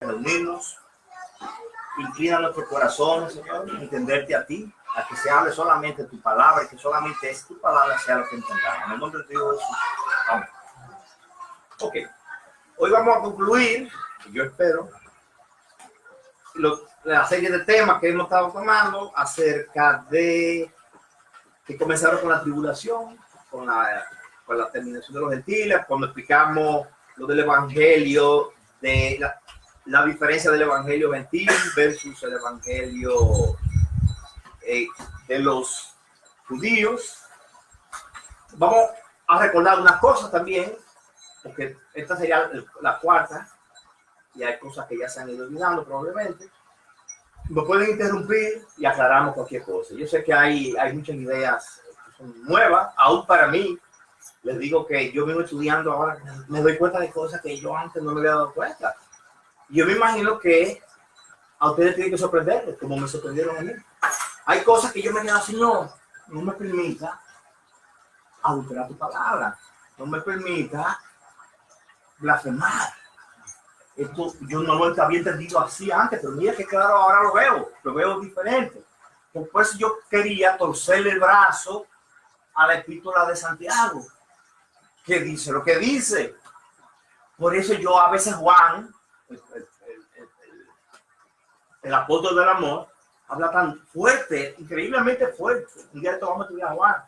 reunirnos. Inclina nuestro corazón, Señor, a entenderte a ti, a que se hable solamente tu palabra y que solamente es tu palabra sea lo que entendamos. En el nombre de Dios Jesús. Amén. Ok. Hoy vamos a concluir, yo espero, la serie de temas que hemos estado tomando acerca de que comenzaron con la tribulación, con la terminación de los gentiles, cuando explicamos lo del evangelio, de la diferencia del evangelio gentil versus el evangelio de los judíos. Vamos a recordar unas cosas también, porque esta sería la cuarta, y hay cosas que ya se han ido olvidando probablemente. Me pueden interrumpir y aclaramos cualquier cosa. Yo sé que hay muchas ideas que son nuevas, aún para mí. Les digo que yo vengo estudiando ahora, me doy cuenta de cosas que yo antes no me había dado cuenta. Yo me imagino que a ustedes tienen que sorprenderles, como me sorprendieron a mí. Hay cosas que yo me quedo así, no me permita adulterar tu palabra, no me permita blasfemar. Esto yo no lo había entendido así antes, pero mira que claro, ahora lo veo diferente. Pues yo quería torcerle el brazo a la epístola de Santiago, que dice lo que dice. Por eso yo a veces Juan, el apóstol del amor, habla tan fuerte, increíblemente fuerte. Un día vamos a estudiar a Juan.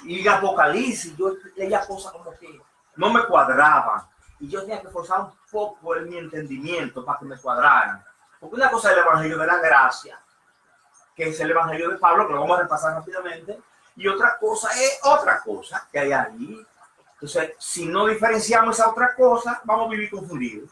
Y Apocalipsis, yo leía cosas como que no me cuadraban. Y yo tenía que forzar un poco en mi entendimiento para que me cuadraran. Porque una cosa es el evangelio de la gracia, que es el evangelio de Pablo, que lo vamos a repasar rápidamente. Y otra cosa es otra cosa que hay ahí. Entonces, si no diferenciamos esa otra cosa, vamos a vivir confundidos.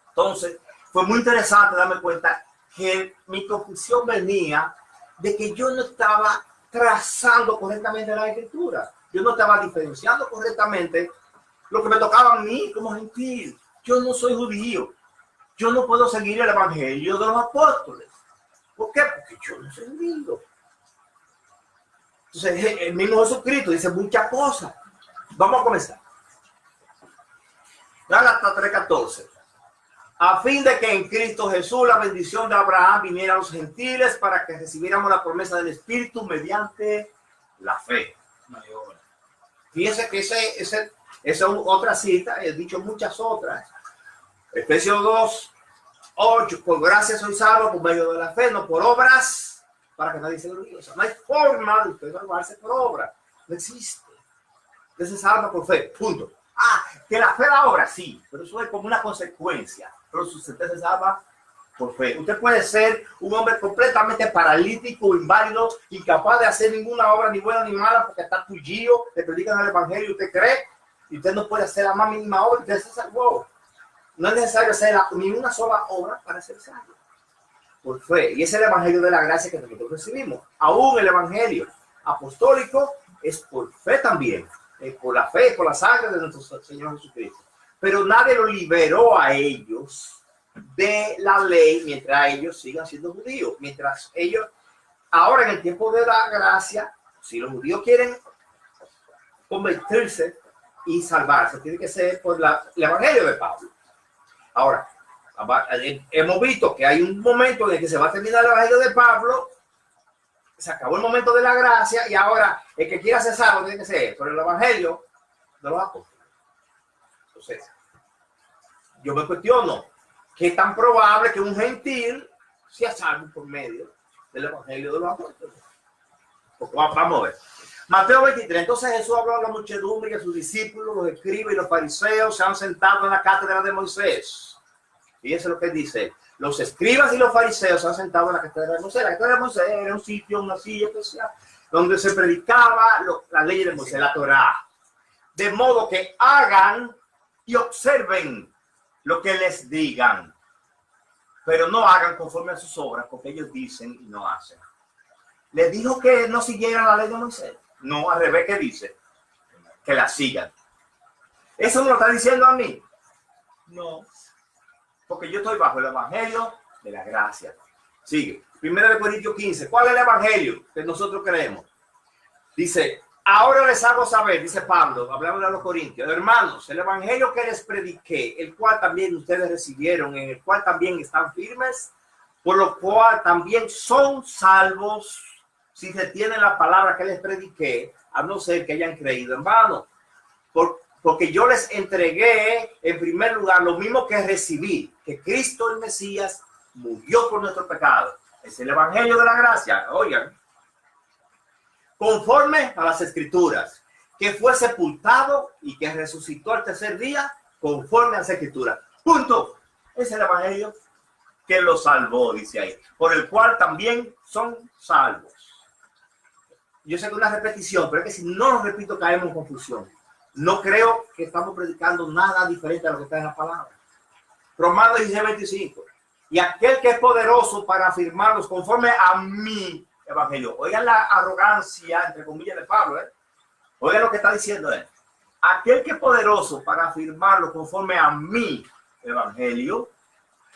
Entonces, fue muy interesante darme cuenta que mi confusión venía de que yo no estaba trazando correctamente la escritura. Yo no estaba diferenciando correctamente lo que me tocaba a mí como gentil. Yo no soy judío. Yo no puedo seguir el evangelio de los apóstoles. ¿Por qué? Porque yo no soy judío. Entonces, el mismo Jesucristo dice muchas cosas. Vamos a comenzar. Gálatas 3:14. A fin de que en Cristo Jesús la bendición de Abraham viniera a los gentiles para que recibiéramos la promesa del Espíritu mediante la fe. Fíjense que esa es otra cita, he dicho muchas otras. Efesios 2:8, por gracia soy salvo por medio de la fe, no por obras, para que nadie se gloríe. O sea, no hay forma de usted salvarse por obra. No existe. Usted se salva por fe, punto. Que la fe da obra, sí, pero eso es como una consecuencia. Pero si usted se salva por fe. Usted puede ser un hombre completamente paralítico, inválido, incapaz de hacer ninguna obra, ni buena ni mala, porque está tullido, le predican el evangelio, usted cree, y usted no puede hacer la más mínima obra, usted se salvó. No es necesario hacer ni una sola obra para ser salvo. Por fe. Y ese es el evangelio de la gracia que nosotros recibimos. Aún el evangelio apostólico es por fe también. Por la fe, por la sangre de nuestro Señor Jesucristo. Pero nadie lo liberó a ellos de la ley mientras ellos sigan siendo judíos. Mientras ellos, ahora en el tiempo de la gracia, si los judíos quieren convertirse y salvarse, tiene que ser por el evangelio de Pablo. Ahora, hemos visto que hay un momento en el que se va a terminar el evangelio de Pablo, se acabó el momento de la gracia y ahora el que quiera ser salvo tiene que ser por el evangelio de los apóstoles. Entonces, yo me cuestiono, ¿qué tan probable que un gentil sea salvo por medio del evangelio de los apóstoles? Porque vamos a ver. Mateo 23, entonces Jesús habló a la muchedumbre y a sus discípulos, los escribas y los fariseos se han sentado en la cátedra de Moisés. Fíjense lo que dice. Los escribas y los fariseos se han sentado en la cátedra de Moisés. La cátedra de Moisés era un sitio, una silla especial, donde se predicaba la ley de Moisés, la Torá. De modo que hagan y observen lo que les digan, pero no hagan conforme a sus obras, porque ellos dicen y no hacen. ¿Les dijo que no siguieran la ley de Moisés? No, al revés, ¿qué dice? Que la sigan. ¿Eso me lo está diciendo a mí? No, porque yo estoy bajo el evangelio de la gracia. Sigue. 1 Corintios 15. ¿Cuál es el evangelio que nosotros creemos? Dice, Ahora les hago saber, dice Pablo, hablamos de los Corintios, hermanos, el evangelio que les prediqué, el cual también ustedes recibieron, en el cual también están firmes, por lo cual también son salvos si retienen la palabra que les prediqué, a no ser que hayan creído en vano. Porque yo les entregué en primer lugar lo mismo que recibí, que Cristo el Mesías murió por nuestro pecado. Es el evangelio de la gracia, oigan. Conforme a las escrituras, que fue sepultado y que resucitó al tercer día, conforme a las escrituras. Punto. Es el evangelio que lo salvó, dice ahí, por el cual también son salvos. Yo sé que es una repetición, pero es que si no lo repito caemos en confusión. No creo que estamos predicando nada diferente a lo que está en la palabra. Romanos 16:25. Y aquel que es poderoso para afirmarlos conforme a mi evangelio. Oigan la arrogancia, entre comillas, de Pablo. Oigan lo que está diciendo él. Aquel que es poderoso para afirmarlo conforme a mi evangelio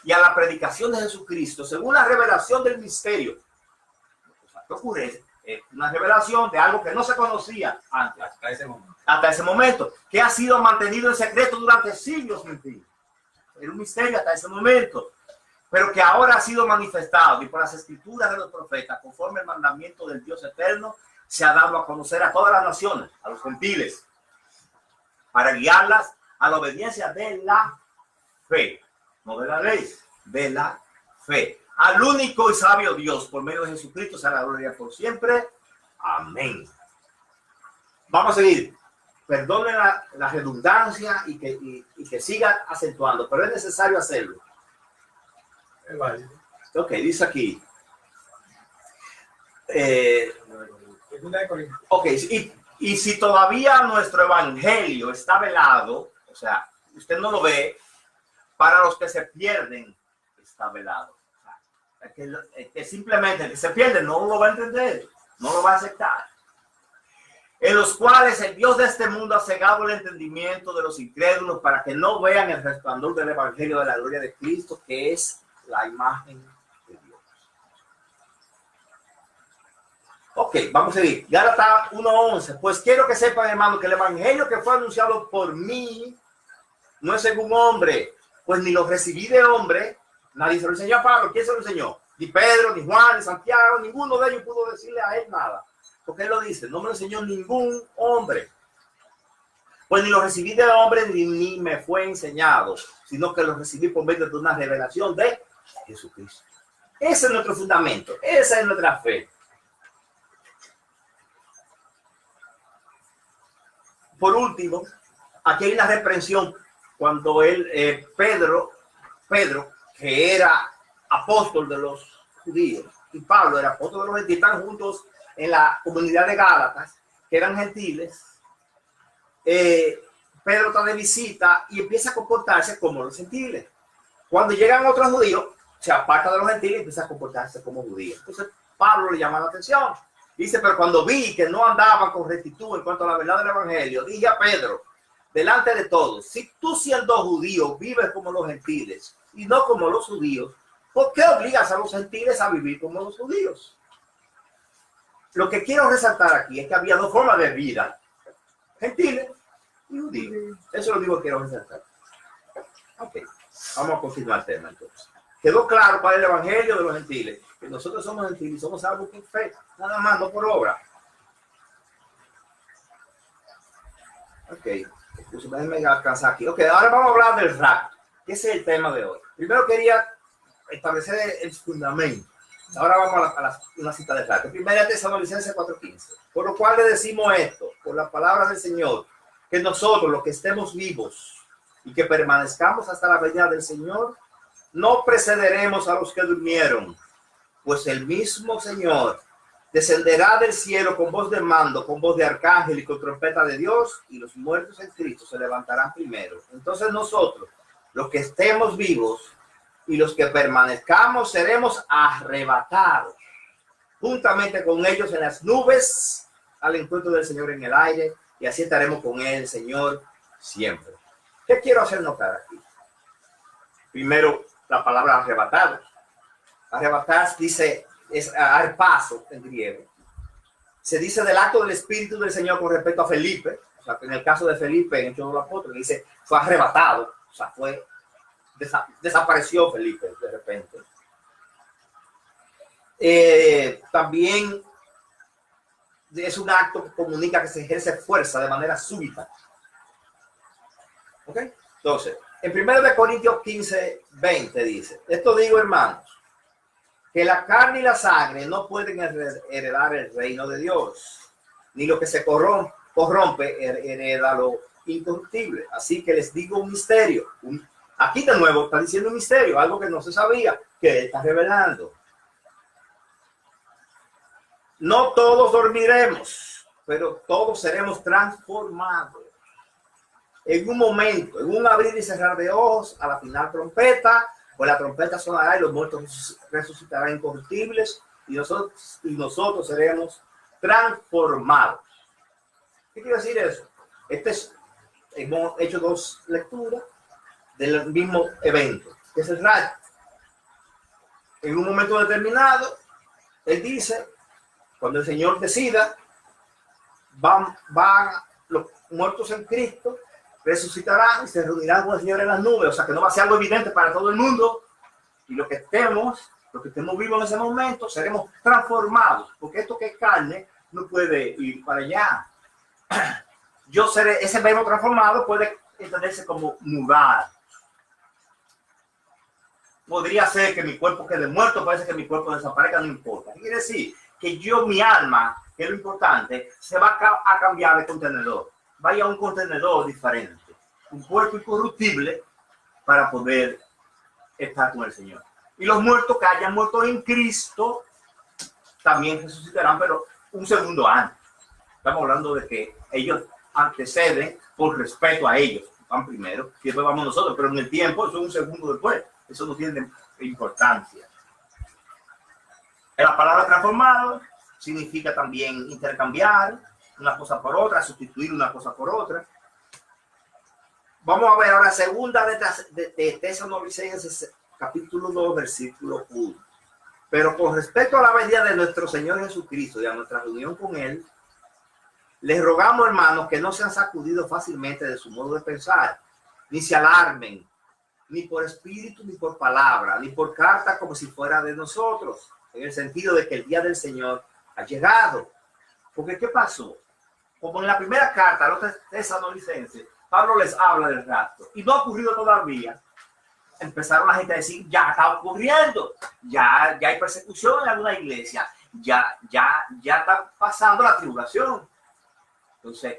y a la predicación de Jesucristo, según la revelación del misterio. ¿Qué ocurre? Es una revelación de algo que no se conocía antes. Hasta ese momento. Que ha sido mantenido en secreto durante siglos. Era un misterio hasta ese momento. Pero que ahora ha sido manifestado y por las escrituras de los profetas, conforme el mandamiento del Dios eterno, se ha dado a conocer a todas las naciones, a los gentiles, para guiarlas a la obediencia de la fe, no de la ley, de la fe. Al único y sabio Dios, por medio de Jesucristo, sea la gloria por siempre. Amén. Vamos a seguir. Perdonen la redundancia y que siga acentuando, pero es necesario hacerlo. Ok, dice aquí. Ok, y si todavía nuestro evangelio está velado, o sea, usted no lo ve, para los que se pierden está velado. O sea, que simplemente el que se pierde no lo va a entender, no lo va a aceptar. En los cuales el Dios de este mundo ha cegado el entendimiento de los incrédulos para que no vean el resplandor del evangelio de la gloria de Cristo, que es la imagen de Dios. Ok, vamos a seguir. Gálatas 1:11. Pues quiero que sepan, hermano, que el evangelio que fue anunciado por mí no es según hombre, pues ni lo recibí de hombre. Nadie se lo enseñó a Pablo. ¿Quién se lo enseñó? Ni Pedro, ni Juan, ni Santiago. Ninguno de ellos pudo decirle a él nada. Porque él lo dice, no me lo enseñó ningún hombre. Pues ni lo recibí de hombre, ni me fue enseñado, sino que lo recibí por medio de una revelación de Jesucristo. Ese es nuestro fundamento, esa es nuestra fe. Por último, aquí hay una reprensión cuando Pedro, que era apóstol de los judíos, y Pablo era apóstol de los gentiles, están juntos en la comunidad de Gálatas, que eran gentiles. Pedro está de visita y empieza a comportarse como los gentiles. Cuando llegan otros judíos, se aparta de los gentiles y empieza a comportarse como judíos. Entonces Pablo le llama la atención. Dice, pero cuando vi que no andaba con rectitud en cuanto a la verdad del evangelio, dije a Pedro, delante de todos, si tú siendo judío vives como los gentiles y no como los judíos, ¿por qué obligas a los gentiles a vivir como los judíos? Lo que quiero resaltar aquí es que había dos formas de vida, gentiles y judíos. Eso es lo único que quiero resaltar. Ok, vamos a continuar el tema entonces. Quedó claro para el evangelio de los gentiles, que nosotros somos gentiles y somos salvos por fe, nada más, no por obra. Ok, déjenme alcanzar aquí. Ok, ahora vamos a hablar del rapto, que ese es el tema de hoy. Primero quería establecer el fundamento. Ahora vamos a una cita de rapto. Primera Tesalonicenses 4:15. Por lo cual le decimos esto, por las palabras del Señor, que nosotros, los que estemos vivos y que permanezcamos hasta la venida del Señor, no precederemos a los que durmieron, pues el mismo Señor descenderá del cielo con voz de mando, con voz de arcángel y con trompeta de Dios, y los muertos en Cristo se levantarán primero. Entonces nosotros, los que estemos vivos y los que permanezcamos, seremos arrebatados juntamente con ellos en las nubes al encuentro del Señor en el aire, y así estaremos con él, Señor, siempre. ¿Qué quiero hacer notar aquí? Primero, la palabra arrebatar. Arrebatar dice, es arpazo en griego. Se dice del acto del Espíritu del Señor con respecto a Felipe. O sea, que en el caso de Felipe, en Hechos de los Apóstoles, dice, fue arrebatado. O sea, desapareció Felipe de repente. También es un acto que comunica que se ejerce fuerza de manera súbita. ¿Ok? Entonces, en 1 Corintios 15, 20 dice, esto digo, hermanos, que la carne y la sangre no pueden heredar el reino de Dios, ni lo que se corrompe hereda lo incorruptible. Así que les digo un misterio. Aquí de nuevo está diciendo un misterio, algo que no se sabía, que él está revelando. No todos dormiremos, pero todos seremos transformados. En un momento, en un abrir y cerrar de ojos, a la final trompeta, pues la trompeta sonará y los muertos resucitarán incorruptibles y nosotros seremos transformados. ¿Qué quiere decir eso? Hemos hecho dos lecturas del mismo evento, que es el rayo. En un momento determinado, él dice, cuando el Señor decida, van los muertos en Cristo, resucitarán y se reunirán con el Señor en las nubes. O sea que no va a ser algo evidente para todo el mundo. Y los que estemos vivos en ese momento, seremos transformados. Porque esto que es carne no puede ir para allá. Yo seré, ese verbo transformado puede entenderse como mudar. Podría ser que mi cuerpo quede muerto, parece que mi cuerpo desaparezca, no importa. ¿Qué quiere decir? Que mi alma, que es lo importante, se va a cambiar de contenedor. Vaya a un contenedor diferente. Un cuerpo incorruptible para poder estar con el Señor. Y los muertos que hayan muerto en Cristo también resucitarán, pero un segundo antes. Estamos hablando de que ellos anteceden por respeto a ellos. Van primero y después vamos nosotros, pero en el tiempo eso es un segundo después. Eso no tiene importancia. La palabra transformado significa también intercambiar una cosa por otra, sustituir una cosa por otra. Vamos a ver ahora segunda de Tesalonicenses, capítulo 2, versículo 1. Pero con respecto a la venida de nuestro Señor Jesucristo y a nuestra reunión con Él, les rogamos, hermanos, que no sean sacudidos fácilmente de su modo de pensar, ni se alarmen, ni por espíritu, ni por palabra, ni por carta como si fuera de nosotros, en el sentido de que el día del Señor ha llegado. Porque ¿qué pasó? Como en la primera carta a los tesalonicenses, Pablo les habla del rapto y no ha ocurrido todavía. Empezaron la gente a decir, ya está ocurriendo, ya hay persecución en alguna iglesia, ya está pasando la tribulación. Entonces,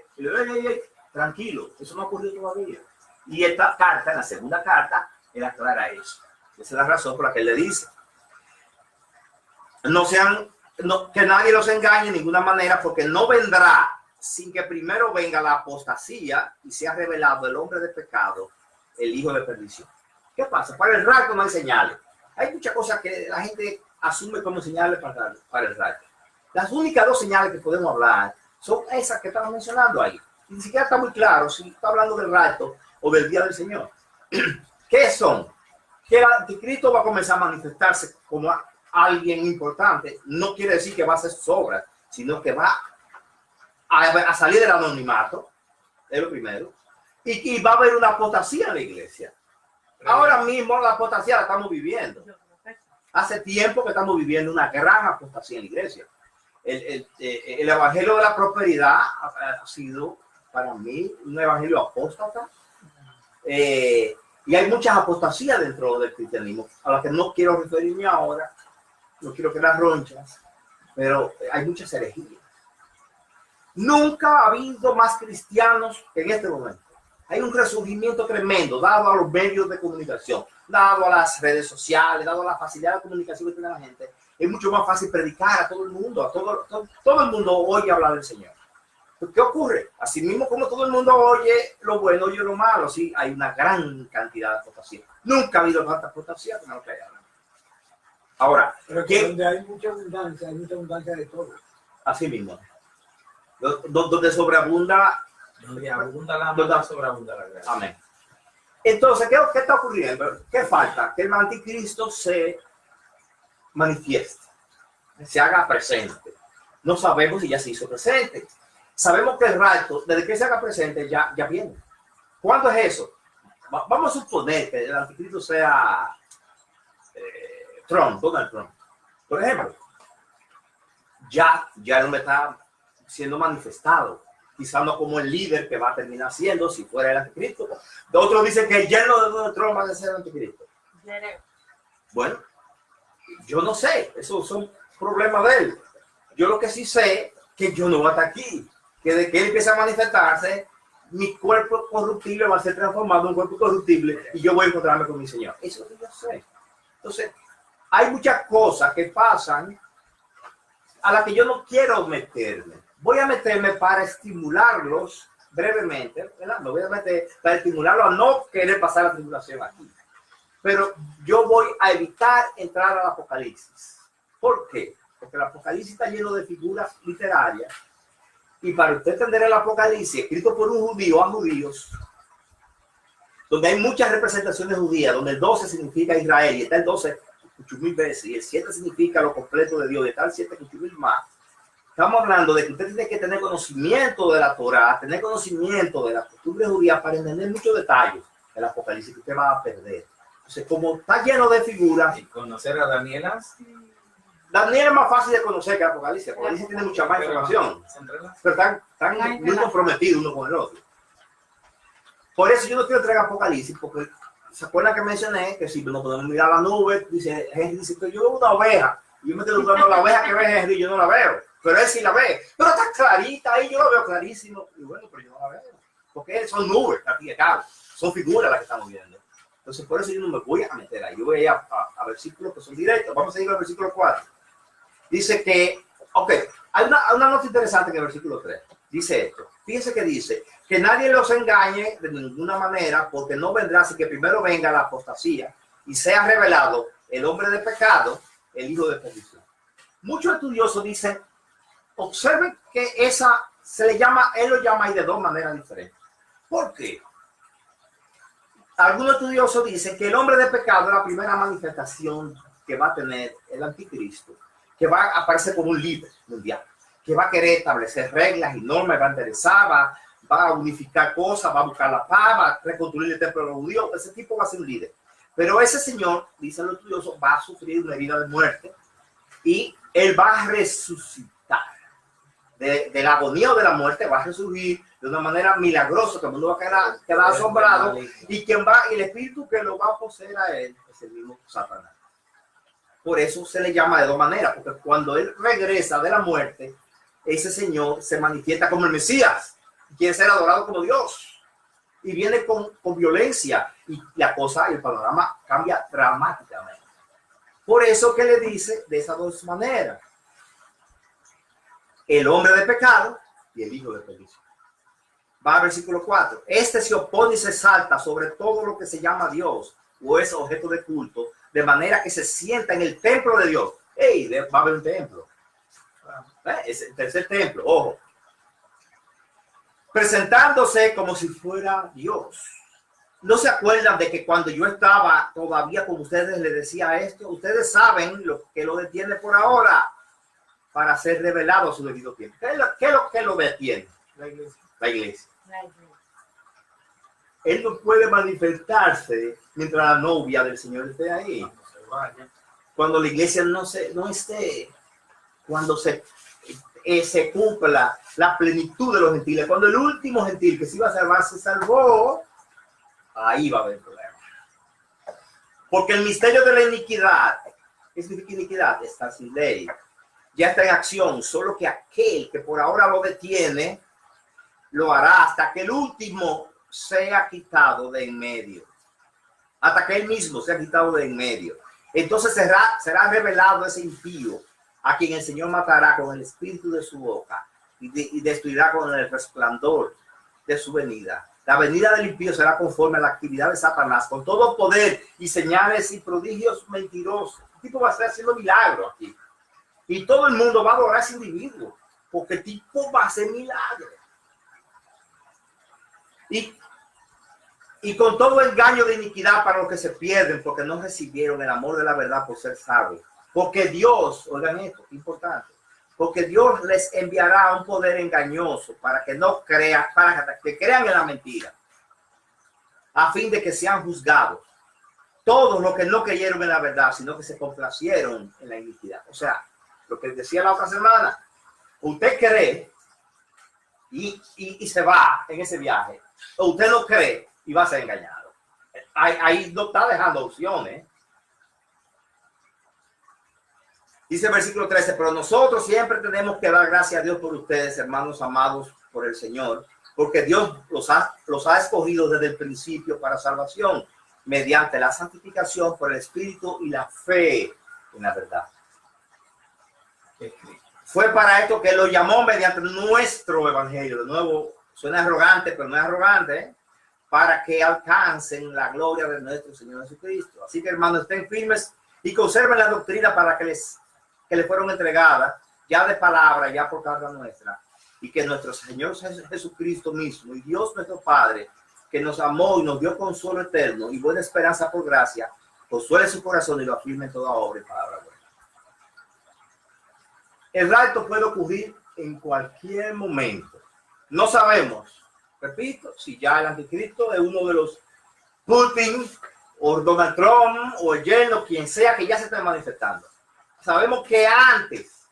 tranquilo, eso no ha ocurrido todavía. Y esta carta, en la segunda carta, él aclara eso. Esa es la razón por la que él le dice. Que nadie los engañe de ninguna manera, porque no vendrá sin que primero venga la apostasía y sea revelado el hombre de pecado, el hijo de perdición. ¿Qué pasa? Para el rapto no hay señales. Hay muchas cosas que la gente asume como señales para el rapto. Las únicas dos señales que podemos hablar son esas que estamos mencionando ahí. Y ni siquiera está muy claro si está hablando del rapto o del día del Señor. ¿Qué son? Que el anticristo va a comenzar a manifestarse como alguien importante. No quiere decir que va a hacer sus obras, sino que va a salir del anonimato, es lo primero. Y va a haber una apostasía en la iglesia. Ahora mismo la apostasía la estamos viviendo. Hace tiempo que estamos viviendo una gran apostasía en la iglesia. El evangelio de la prosperidad ha sido para mí un evangelio apóstata. Y hay muchas apostasías dentro del cristianismo, a las que no quiero referirme ahora, no quiero que las ronchas, pero hay muchas herejías. Nunca ha habido más cristianos que en este momento. Hay un resurgimiento tremendo dado a los medios de comunicación, dado a las redes sociales, dado a la facilidad de comunicación que tiene la gente. Es mucho más fácil predicar a todo el mundo, todo el mundo oye hablar del Señor. ¿Qué ocurre? Así mismo como todo el mundo oye lo bueno, oye lo malo, sí, hay una gran cantidad de apostasía. Nunca ha habido tanta apostasía como lo que hay ahora. Ahora, pero que donde hay mucha abundancia de todo. Así mismo. Donde sobreabunda. Donde abunda la maldad, sobreabunda la gracia. Amén. Entonces, ¿qué está ocurriendo? ¿Qué falta? Que el anticristo se manifieste, se haga presente. No sabemos si ya se hizo presente. Sabemos que el rapto, desde que se haga presente, ya viene. ¿Cuándo es eso? Vamos a suponer que el anticristo sea Trump, Donald Trump. Por ejemplo, ya no me está siendo manifestado. Quizás no como el líder que va a terminar siendo si fuera el anticristo. Otros dicen que el yerno de Donald Trump va a ser el anticristo. Bueno, yo no sé. Esos son problemas de él. Yo lo que sí sé que yo no voy a estar aquí. Que de que él empiece a manifestarse, mi cuerpo corruptible va a ser transformado en un cuerpo corruptible y yo voy a encontrarme con mi Señor. Eso es lo que yo sé. Entonces, hay muchas cosas que pasan a las que yo no quiero meterme. Voy a meterme para estimularlos brevemente, ¿verdad? Me voy a meter para estimularlos a no querer pasar la tribulación aquí. Pero yo voy a evitar entrar al Apocalipsis. ¿Por qué? Porque el Apocalipsis está lleno de figuras literarias. Y para usted entender el Apocalipsis, escrito por un judío a judíos, donde hay muchas representaciones judías, donde el 12 significa Israel, y está el 12 8,000 veces, y el 7 significa lo completo de Dios, y está el 7 8,000 más. Estamos hablando de que usted tiene que tener conocimiento de la Torá, tener conocimiento de las costumbres judías para entender muchos detalles del Apocalipsis que usted va a perder. Entonces, como está lleno de figuras... Y conocer a Daniela... Daniel es más fácil de conocer que el Apocalipsis. El Apocalipsis tiene mucha más información. Pero están muy comprometidos uno con el otro. Por eso yo no quiero traer Apocalipsis, porque se acuerdan que mencioné que si no podemos mirar la nube, dice Henry, dice que yo veo una oveja, y yo me estoy buscando la oveja que ve Henry, yo no la veo, pero él sí la ve, pero está clarita ahí, yo la veo clarísimo, y bueno, pero yo no la veo, porque son nubes, aquí acá, son figuras las que estamos viendo. Entonces por eso yo no me voy a meter ahí, yo voy a versículos que son directos. Vamos a seguir al versículo 4. Dice que, hay una nota interesante en el versículo 3. Dice esto. Fíjense que dice que nadie los engañe de ninguna manera, porque no vendrá si que primero venga la apostasía y sea revelado el hombre de pecado, el hijo de perdición. Muchos estudiosos dicen, observen que esa se le llama, él lo llama ahí de dos maneras diferentes. ¿Por qué? Algunos estudiosos dicen que el hombre de pecado es la primera manifestación que va a tener el anticristo, que va a aparecer como un líder mundial, que va a querer establecer reglas y normas, va a interesar, va a unificar cosas, va a buscar la paz, va a reconstruir el templo de los judíos. Ese tipo va a ser un líder. Pero ese señor, dicen los estudiosos, va a sufrir una herida de muerte y él va a resucitar. De la agonía o de la muerte va a resurgir de una manera milagrosa, que el mundo va a quedar asombrado, y el espíritu que lo va a poseer a él es el mismo Satanás. Por eso se le llama de dos maneras, porque cuando él regresa de la muerte, ese señor se manifiesta como el Mesías, quiere ser adorado como Dios, y viene con violencia, y la cosa, el panorama cambia dramáticamente. Por eso que le dice de esas dos maneras: el hombre de pecado y el hijo de perdición. Va al versículo 4. Este se opone y se salta sobre todo lo que se llama Dios o es objeto de culto, de manera que se sienta en el templo de Dios. Va a haber un templo. Es el tercer templo, ojo. Presentándose como si fuera Dios. ¿No se acuerdan de que cuando yo estaba todavía con ustedes les decía esto? Ustedes saben lo que lo detiene por ahora para ser revelado a su debido tiempo. ¿Qué es lo que lo detiene? La iglesia. Él no puede manifestarse mientras la novia del Señor esté ahí. Cuando la iglesia no esté, cuando se cumpla la plenitud de los gentiles, cuando el último gentil que se iba a salvar se salvó, ahí va a haber problema. Porque el misterio de la iniquidad, ¿qué significa iniquidad? Está sin ley. Ya está en acción, solo que aquel que por ahora lo detiene, lo hará hasta que el último sea quitado de en medio. Hasta que él mismo sea quitado de en medio. Entonces será revelado ese impío, a quien el Señor matará con el espíritu de su boca y destruirá con el resplandor de su venida. La venida del impío será conforme a la actividad de Satanás, con todo poder y señales y prodigios mentirosos. El tipo va a estar haciendo milagros aquí. Y todo el mundo va a adorar a ese individuo, porque el tipo va a hacer milagros. Y con todo engaño de iniquidad para los que se pierden, porque no recibieron el amor de la verdad por ser sabios. Porque Dios, oigan esto, importante, porque Dios les enviará un poder engañoso para que no crean, para que crean en la mentira, a fin de que sean juzgados todos los que no creyeron en la verdad, sino que se complacieron en la iniquidad. O sea, lo que decía la otra semana, usted cree y se va en ese viaje, o usted no cree y va a ser engañado. Ahí no está dejando opciones. Dice el versículo 13, pero nosotros siempre tenemos que dar gracias a Dios por ustedes, hermanos amados por el Señor, porque Dios los ha escogido desde el principio para salvación, mediante la santificación por el Espíritu y la fe en la verdad. Fue para esto que lo llamó mediante nuestro evangelio. De nuevo, suena arrogante, pero no es arrogante, ¿eh? Para que alcancen la gloria de nuestro Señor Jesucristo. Así que, hermanos, estén firmes y conserven la doctrina para que les fueron entregadas, ya de palabra, ya por causa nuestra, y que nuestro Señor Jesucristo mismo y Dios nuestro Padre, que nos amó y nos dio consuelo eterno y buena esperanza por gracia, consuele su corazón y lo afirme en toda obra y palabra buena. El rapto puede ocurrir en cualquier momento. No sabemos, repito, si ya el anticristo es uno de los Putin o Donald Trump o el yerno, quien sea que ya se esté manifestando. Sabemos que antes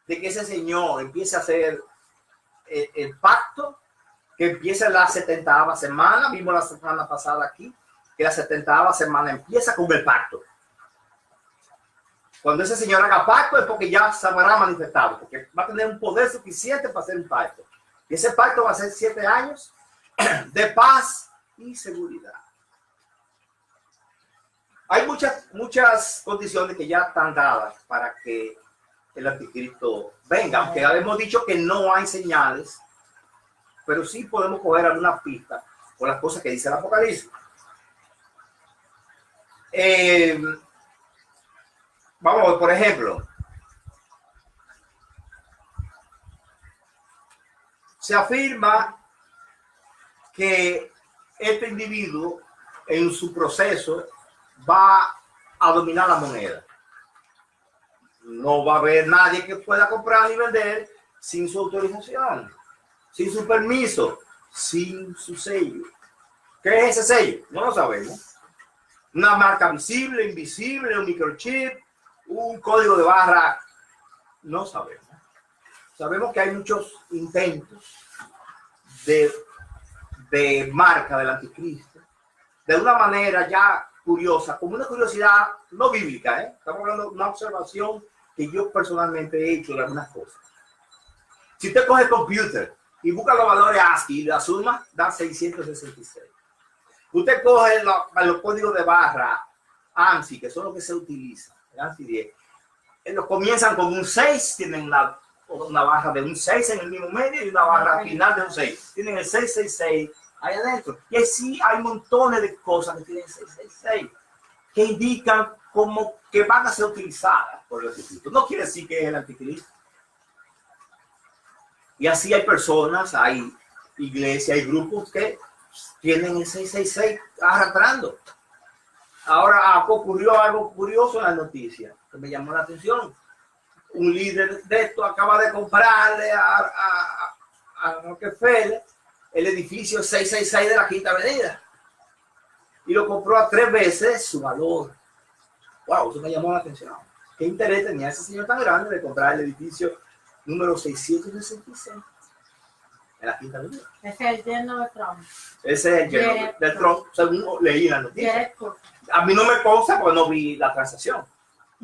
de que ese señor empiece a hacer el pacto, que empieza la 70ª semana, vimos la semana pasada aquí, que la 70ª semana empieza con el pacto. Cuando ese señor haga pacto es porque ya se habrá manifestado, porque va a tener un poder suficiente para hacer un pacto. Y ese pacto va a ser 7 años de paz y seguridad. Hay muchas condiciones que ya están dadas para que el anticristo venga, aunque ya hemos dicho que no hay señales, pero sí podemos coger alguna pista por las cosas que dice el Apocalipsis. Vamos a ver, por ejemplo, se afirma que este individuo en su proceso va a dominar la moneda. No va a haber nadie que pueda comprar ni vender sin su autorización, sin su permiso, sin su sello. ¿Qué es ese sello? No lo sabemos. Una marca visible, invisible, un microchip, un código de barra, no sabemos. Sabemos que hay muchos intentos de marca del anticristo, de una manera ya curiosa, como una curiosidad no bíblica, ¿eh? Estamos hablando de una observación que yo personalmente he hecho de algunas cosas. Si usted coge el computer y busca los valores ASCII y la suma, da 666. Usted coge los códigos de barra ANSI, que son los que se utilizan, el ANSI 10, los comienzan con un 6, tienen una barra de un 6 en el mismo medio y una barra final de un 6. Tienen el 666 ahí adentro. Y así hay montones de cosas que tienen 666 que indican como que van a ser utilizadas por el anticristo. No quiere decir que es el anticristo. Y así hay personas, hay iglesias, hay grupos que tienen el 666 arrastrando. Ahora ocurrió algo curioso en la noticia que me llamó la atención. Un líder de esto acaba de comprarle a Rockefeller el edificio 666 de la Quinta Avenida y lo compró a 3 veces su valor. Wow, eso me llamó la atención. ¿Qué interés tenía ese señor tan grande de comprar el edificio número 666 en la Quinta Avenida? Ese es el yerno de Trump. Ese es el yerno de Trump, según leí la noticia. A mí no me consta porque no vi la transacción,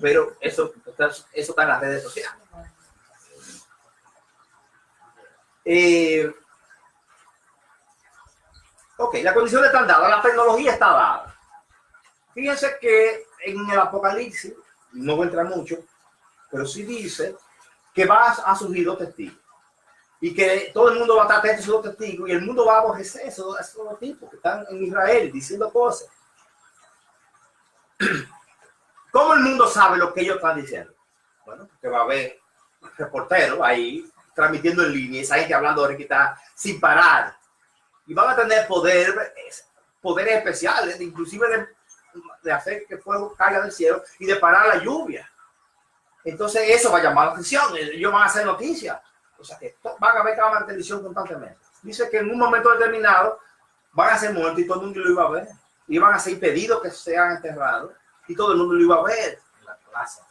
pero eso está en las redes sociales. Ok, las condiciones están dadas, la tecnología está dada. Fíjense que en el Apocalipsis, no voy a entrar mucho, pero sí dice que va a surgir 2 testigos. Y que todo el mundo va a estar atento a esos 2 testigos y el mundo va a aborrecer esos 2 tipos que están en Israel diciendo cosas. ¿Cómo el mundo sabe lo que ellos están diciendo? Bueno, porque va a haber reporteros ahí transmitiendo en línea, esa gente hablando ahora que está sin parar. Y van a tener poderes especiales, inclusive de hacer que fuego caiga del cielo y de parar la lluvia. Entonces eso va a llamar la atención, ellos van a hacer noticias. O sea que van a ver cámaras de televisión constantemente. Dice que en un momento determinado van a ser muertos y todo el mundo lo iba a ver. Iban a ser impedidos que sean enterrados y todo el mundo lo iba a ver.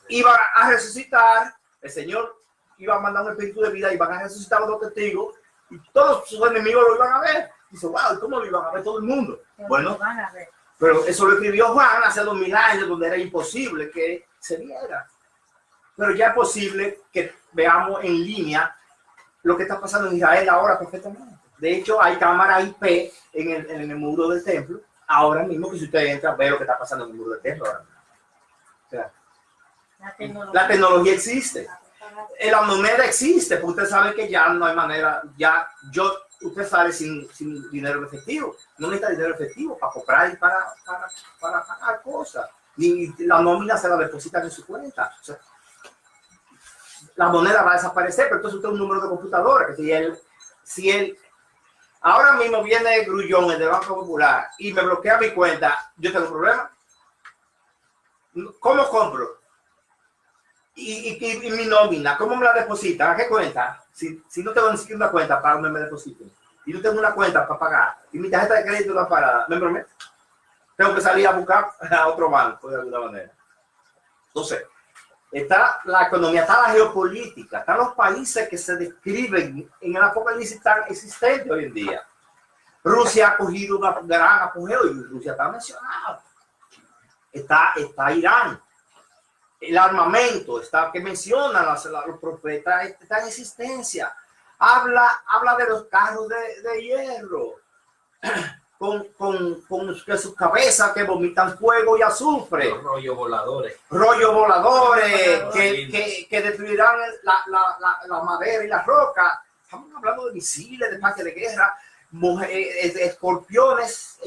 Iban a resucitar, el Señor iba a mandar un espíritu de vida y van a resucitar a los testigos y todos sus enemigos lo iban a ver. Dice, wow, ¿cómo lo iban a ver todo el mundo? Bueno, pero eso lo escribió Juan hace 2000 años, donde era imposible que se viera. Pero ya es posible que veamos en línea lo que está pasando en Israel ahora perfectamente. De hecho, hay cámaras IP en el muro del templo, ahora mismo, que si usted entra, ve lo que está pasando en el muro del templo ahora mismo. O sea, la tecnología existe. La moneda existe, porque usted sabe que ya no hay manera, usted sale sin dinero efectivo. No necesita dinero efectivo para comprar y para pagar cosas. Ni la nómina se la depositan en su cuenta. O sea, la moneda va a desaparecer, pero entonces usted es un número de computadora, que si él ahora mismo viene Grullón, el de Banco Popular, y me bloquea mi cuenta, yo tengo un problema. ¿Cómo compro? Y mi nómina, ¿cómo me la depositan? ¿A qué cuenta? Si no tengo ni siquiera una cuenta para donde me depositen, y no tengo una cuenta para pagar, y mi tarjeta de crédito está parada, ¿me prometo? Tengo que salir a buscar a otro banco de alguna manera. Entonces, está la economía, está la geopolítica, están los países que se describen en el apocalipsis tan existente hoy en día. Rusia ha cogido una gran apogeo y Rusia está mencionada. Está Irán. El armamento que mencionan los profetas está en existencia. Habla de los carros de hierro con sus cabezas que vomitan fuego y azufre. Los rollos voladores. Que destruirán la madera y la roca. Estamos hablando de misiles, de tanques de guerra, escorpiones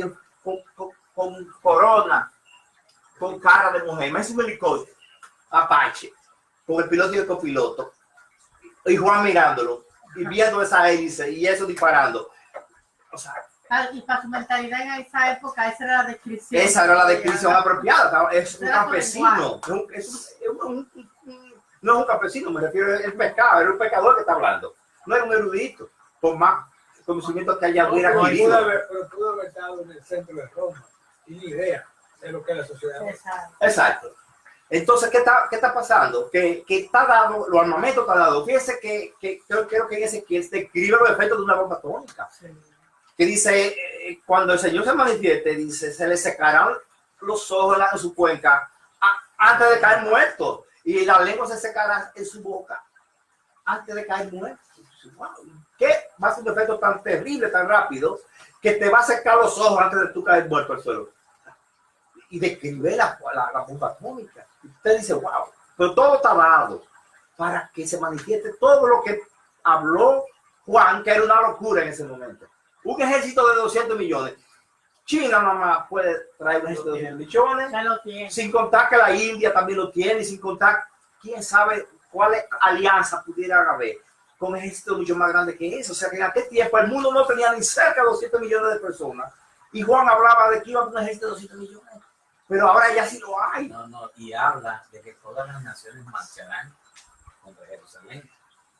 con corona, con cara de mujer. Es un helicóptero Apache, con el piloto y el copiloto, y Juan mirándolo, y viendo esa hélice y eso disparando. O sea, y para su mentalidad en esa época, esa era la descripción. Esa era la descripción apropiada. Es un campesino. No es un campesino, me refiero al pescado, era un pescador que está hablando. No era un erudito, con más conocimiento que haya hubiera adquirido. Pero pudo haber estado en el centro de Roma, y ni idea de lo que es la sociedad. Exacto. Entonces, ¿qué está pasando? Que está dado, los armamentos está dado. Fíjense que creo que ese que describe los efectos de una bomba atómica. Sí. Que dice, cuando el Señor se manifieste, dice, se le secarán los ojos en su cuenca antes de caer muerto. Y la lengua se secará en su boca antes de caer muerto. Wow. ¿Qué va a ser un efecto tan terrible, tan rápido, que te va a secar los ojos antes de tú caer muerto al suelo? Y describe la bomba atómica. Y usted dice, wow, pero todo está dado para que se manifieste todo lo que habló Juan, que era una locura en ese momento. Un ejército de 200 millones. China nada más puede traer un ejército de 200 millones. Sin contar que la India también lo tiene, y sin contar quién sabe cuál alianza pudiera haber con un ejército mucho más grande que eso. O sea que en aquel tiempo el mundo no tenía ni cerca de 200 millones de personas. Y Juan hablaba de que iba a un ejército de 200 millones. Pero ahora ya sí lo hay. No, y habla de que todas las naciones marcharán contra Jerusalén.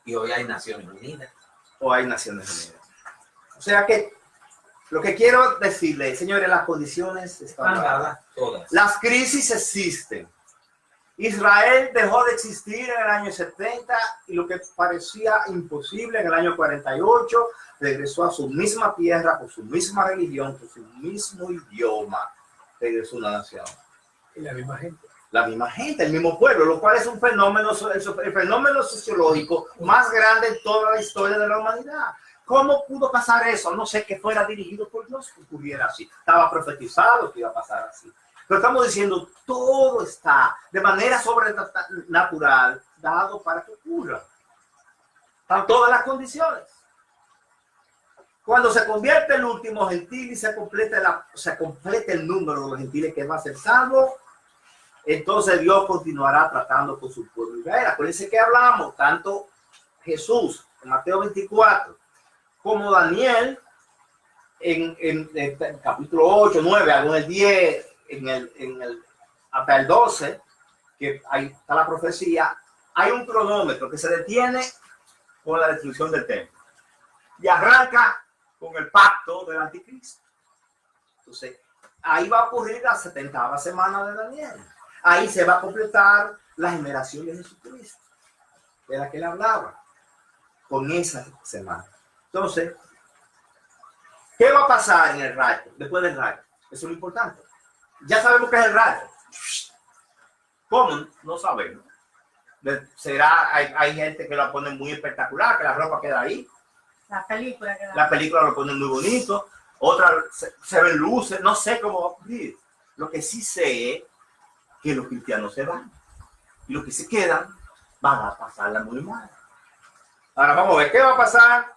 Y hoy hay Naciones Unidas. O hay Naciones Unidas. O sea que lo que quiero decirle, señores, las condiciones están dadas. Todas. Las crisis existen. Israel dejó de existir en el año 70 y lo que parecía imposible en el año 48 regresó a su misma tierra, con su misma religión, con su mismo idioma. Regresó una nación. Y la misma gente. La misma gente, el mismo pueblo, lo cual es un fenómeno, el fenómeno sociológico más grande en toda la historia de la humanidad. ¿Cómo pudo pasar eso? No sé, que fuera dirigido por Dios que ocurriera así. Estaba profetizado que iba a pasar así. Pero estamos diciendo, todo está de manera sobrenatural dado para que ocurra. Están todas las condiciones. Cuando se convierte el último gentil y se complete el número de los gentiles que va a ser salvo, entonces Dios continuará tratando con su pueblo Israel. Acuérdense que hablamos, tanto Jesús en Mateo 24, como Daniel en el capítulo 8, 9, en el 10, hasta el 12, que ahí está la profecía, hay un cronómetro que se detiene con la destrucción del templo y arranca con el pacto del anticristo. Entonces, ahí va a ocurrir la 70ª semana de Daniel. Ahí se va a completar la generación de Jesucristo, de la que él hablaba, con esa semana. Entonces, ¿qué va a pasar en el rapto, después del rapto? Eso es lo importante. Ya sabemos qué es el rapto. ¿Cómo? No sabemos. Hay gente que la pone muy espectacular, que la ropa queda ahí. La película que La película lo pone muy bonito. Otra se ven luces. No sé cómo va a ocurrir. Lo que sí sé es que los cristianos se van. Y los que se quedan van a pasarla muy mal. Ahora vamos a ver qué va a pasar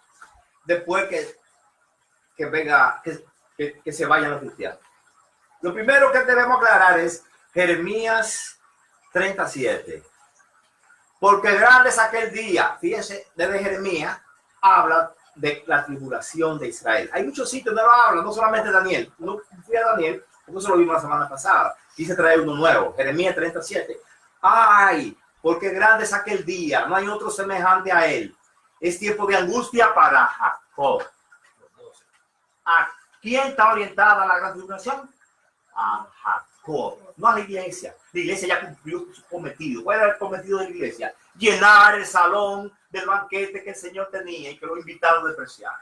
después que venga, que se vayan los cristianos. Lo primero que debemos aclarar es Jeremías 37. Porque grande es aquel día. Fíjense, desde Jeremías habla de la tribulación de Israel. Hay muchos sitios donde lo habla, no solamente Daniel. No fui a Daniel, porque eso lo vimos la semana pasada. Dice trae uno nuevo, Jeremías 37. Ay, porque grande es aquel día, no hay otro semejante a él. Es tiempo de angustia para Jacob. ¿A quién está orientada la gran tribulación? A Jacob, no a la iglesia. La iglesia ya cumplió su cometido. ¿Cuál era el cometido de la iglesia? Llenar el salón del banquete que el Señor tenía y que los invitados despreciaron.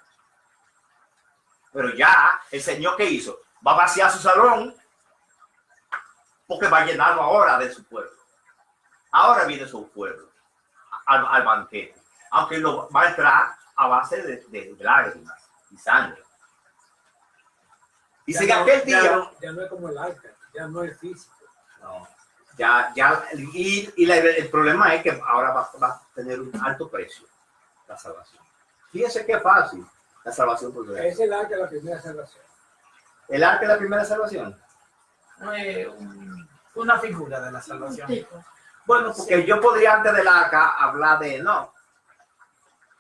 Pero ya el Señor, ¿qué hizo? Va a vaciar su salón porque va a llenarlo ahora de su pueblo. Ahora viene su pueblo al banquete, aunque lo va a entrar a base de lágrimas y sangre. Dice que aquel día ya no es como el arca, ya no es físico. no, el problema es que ahora va a tener un alto precio la salvación. Fíjense qué fácil la salvación por gracia. Es el arca de la primera salvación. El arca de la primera salvación. Una figura de la salvación. tipo. Bueno, porque yo podría antes del arca hablar de no,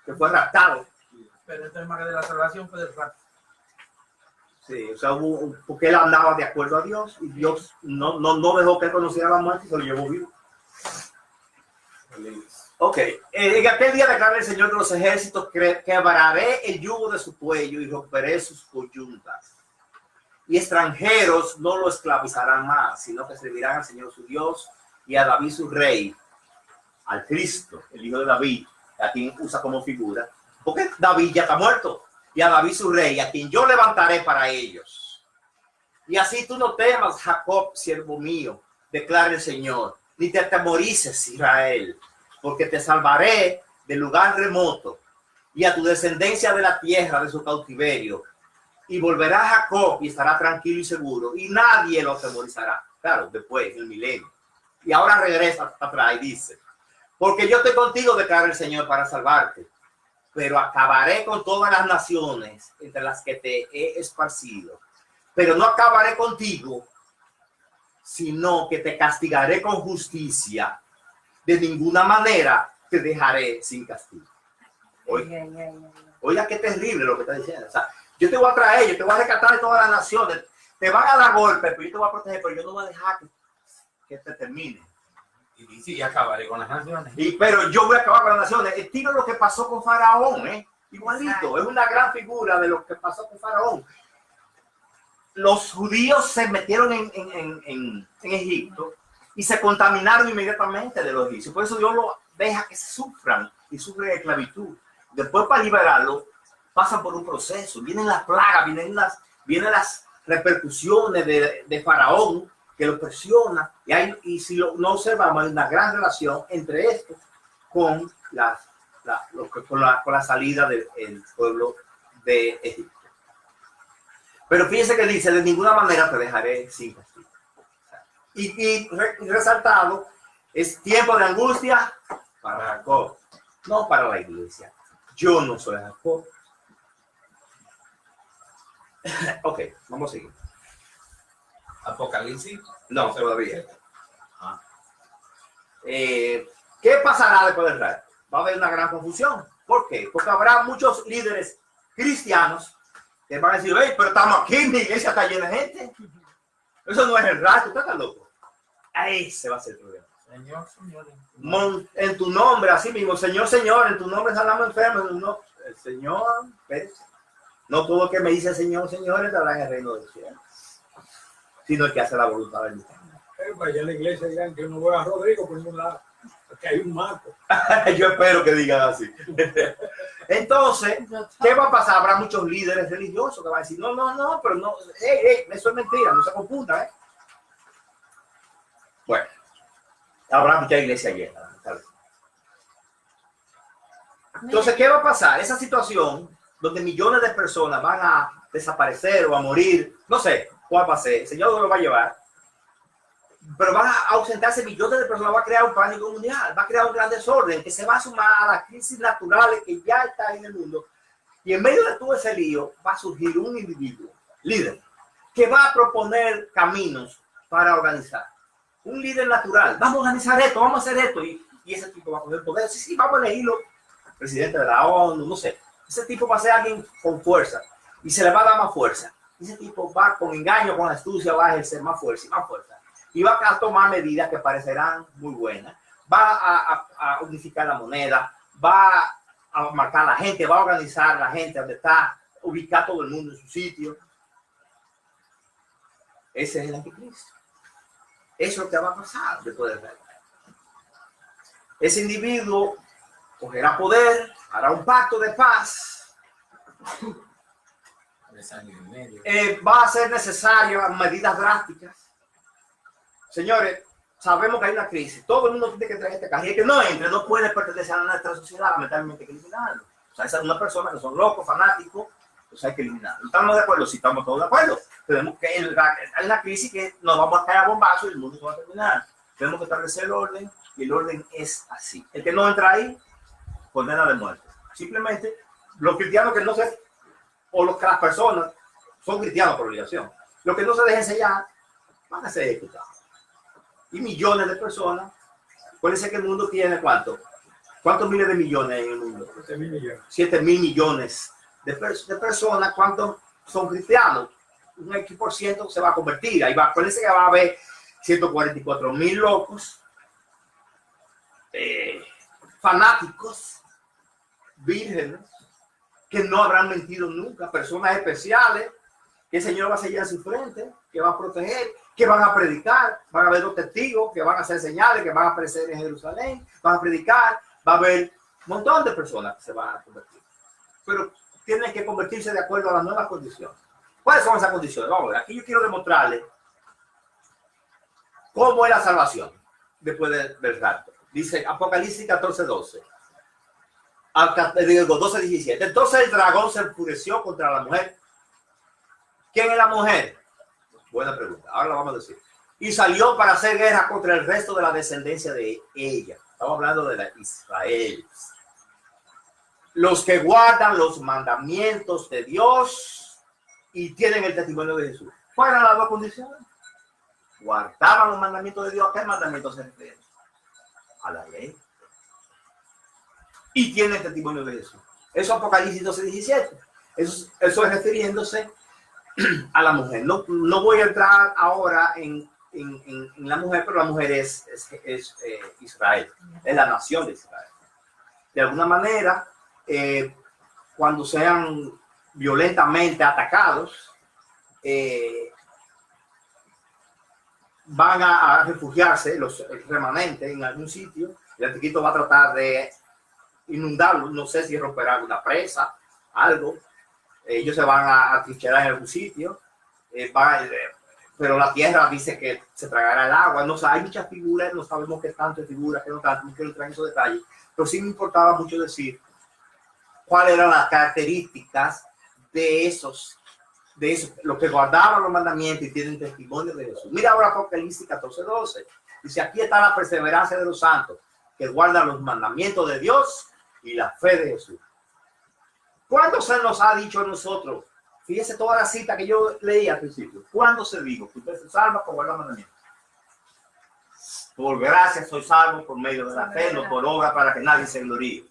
que fue raptado. Pero el tema de la salvación fue del rapto. Sí, o sea, porque él andaba de acuerdo a Dios y Dios no dejó que él conociera la muerte y se lo llevó vivo. Ok, en aquel día declara el Señor de los ejércitos: quebraré el yugo de su cuello y romperé sus coyuntas. Y extranjeros no lo esclavizarán más, sino que servirán al Señor su Dios y a David su rey, al Cristo, el hijo de David, a quien usa como figura, porque David ya está muerto, y a David su rey, a quien yo levantaré para ellos. Y así tú no temas, Jacob, siervo mío, declara el Señor, ni te atemorices, Israel, porque te salvaré del lugar remoto y a tu descendencia de la tierra de su cautiverio. Y volverá Jacob y estará tranquilo y seguro, y nadie lo atemorizará. Claro, después, en el milenio. Y ahora regresa atrás y dice: porque yo estoy contigo, declara el Señor, para salvarte, pero acabaré con todas las naciones entre las que te he esparcido. Pero no acabaré contigo, sino que te castigaré con justicia. De ninguna manera te dejaré sin castigo. Oiga, qué terrible lo que está diciendo. O sea, yo te voy a traer, yo te voy a rescatar de todas las naciones. Te van a dar golpes, pero yo te voy a proteger, pero yo no voy a dejar que te termine. Y dice, y acabaré con las naciones. Pero yo voy a acabar con las naciones. Estilo lo que pasó con Faraón, igualito. Es una gran figura de lo que pasó con Faraón. Los judíos se metieron en Egipto y se contaminaron inmediatamente de los egipcios. Por eso Dios los deja que sufran y sufren esclavitud. Después, para liberarlos, pasan por un proceso. Vienen las plagas, vienen las repercusiones de Faraón, que lo presiona, y si no observamos, hay una gran relación entre esto con la salida del pueblo de Egipto. Pero fíjense que dice: de ninguna manera te dejaré sin castigo. Y resaltado, es tiempo de angustia para Jacob, no para la iglesia. Yo no soy Jacob. Ok, vamos a seguir. Apocalipsis. No, todavía. ¿Qué pasará después del rapto? Va a haber una gran confusión. ¿Por qué? Porque habrá muchos líderes cristianos que van a decir: hey, pero estamos aquí, mi iglesia está llena de gente. Eso no es el rapto, usted está loco. Ahí se va a hacer el problema. Señor, señores. En tu nombre, así mismo, Señor, Señor, en tu nombre sanamos enfermos. El Señor, espérese. No todo el que me dice Señor, Señor, estará en el reino del cielo, sino el que hace la voluntad del Señor. Vaya a la iglesia digan que no veo a Rodrigo por ningún lado, porque hay un marco. Yo espero que digan así. Entonces, ¿qué va a pasar? Habrá muchos líderes religiosos que van a decir, no, pero no, eso es mentira, no se confundan, Bueno, habrá mucha iglesia llena. Entonces, ¿qué va a pasar? Esa situación donde millones de personas van a desaparecer o a morir, no sé cuál va a ser, el Señor lo va a llevar, pero van a ausentarse millones de personas, va a crear un pánico mundial, va a crear un gran desorden que se va a sumar a las crisis naturales que ya están en el mundo. Y en medio de todo ese lío va a surgir un individuo, líder, que va a proponer caminos para organizar. Un líder natural, vamos a organizar esto, vamos a hacer esto, y ese tipo va a coger poder. Sí, vamos a elegirlo, presidente de la ONU, no sé. Ese tipo va a ser alguien con fuerza y se le va a dar más fuerza. Ese tipo va con engaño, con astucia, va a ejercer más fuerza y más fuerza. Y va a tomar medidas que parecerán muy buenas. Va a unificar la moneda, va a marcar a la gente, va a organizar a la gente donde está, ubicar todo el mundo en su sitio. Ese es el anticristo. Eso es lo que va a pasar después del reino. Ese individuo cogerá poder, hará un pacto de paz. Va a ser necesario medidas drásticas. Señores, sabemos que hay una crisis. Todo el mundo tiene que traer este carril. El que no entre no puede pertenecer a nuestra sociedad, lamentablemente hay que eliminarlo. O sea, esas son unas personas que son locos, fanáticos, pues hay que eliminarlo. ¿Estamos de acuerdo? Sí, estamos todos de acuerdo. Tenemos que hay una crisis que nos vamos a caer a bombazos y el mundo se va a terminar. Tenemos que establecer el orden y el orden es así. El que no entra ahí, condena de muerte. Simplemente los cristianos que no se, o los que las personas son cristianos por obligación, los que no se dejen sellar van a ser ejecutados. Y millones de personas, puede ser que el mundo tiene ¿cuántos miles de millones en el mundo? 7.000 millones. 7.000 millones de personas. ¿Cuántos son cristianos? Un X% se va a convertir. Ahí va, puede ser que va a haber 144.000 locos, fanáticos, vírgenes, que no habrán mentido nunca, personas especiales que el Señor va a sellar su frente, que va a proteger, que van a predicar, van a haber dos testigos, que van a hacer señales, que van a aparecer en Jerusalén, van a predicar, va a haber un montón de personas que se van a convertir. Pero tienen que convertirse de acuerdo a las nuevas condiciones. ¿Cuáles son esas condiciones? Vamos a ver, aquí yo quiero demostrarles cómo es la salvación después del rapto. Dice Apocalipsis 14:12. 12:17. Entonces el dragón se enfureció contra la mujer. ¿Quién es la mujer? Buena pregunta. Ahora la vamos a decir. Y salió para hacer guerra contra el resto de la descendencia de ella. Estamos hablando de la Israel. Los que guardan los mandamientos de Dios y tienen el testimonio de Jesús. ¿Cuáles eran las dos condiciones? Guardaban los mandamientos de Dios. ¿A qué mandamientos se refieren? A la ley. Y tienen el testimonio de Jesús. Eso es Apocalipsis 12:17. Eso es refiriéndose a la mujer. No voy a entrar ahora en la mujer, pero la mujer es Israel, es la nación de Israel. De alguna manera, cuando sean violentamente atacados, van a refugiarse los remanentes en algún sitio. El anticristo va a tratar de inundarlo, no sé si romperá alguna presa, algo. Ellos se van a atrincherar en algún sitio, pero la tierra dice que se tragará el agua. No, hay muchas figuras, no sabemos qué tanto figuras, qué no tanto, no quiero entrar en esos detalles, pero sí me importaba mucho decir cuáles eran las características de esos, los que guardaban los mandamientos y tienen testimonio de Jesús. Mira ahora Apocalipsis 14:12. Dice, aquí está la perseverancia de los santos, que guardan los mandamientos de Dios y la fe de Jesús. ¿Cuándo se nos ha dicho a nosotros? Fíjese toda la cita que yo leí al principio. ¿Cuándo se dijo que usted se salva por guardar mandamientos? Por gracia soy salvo por medio de la fe, no por obra para que nadie se gloríe.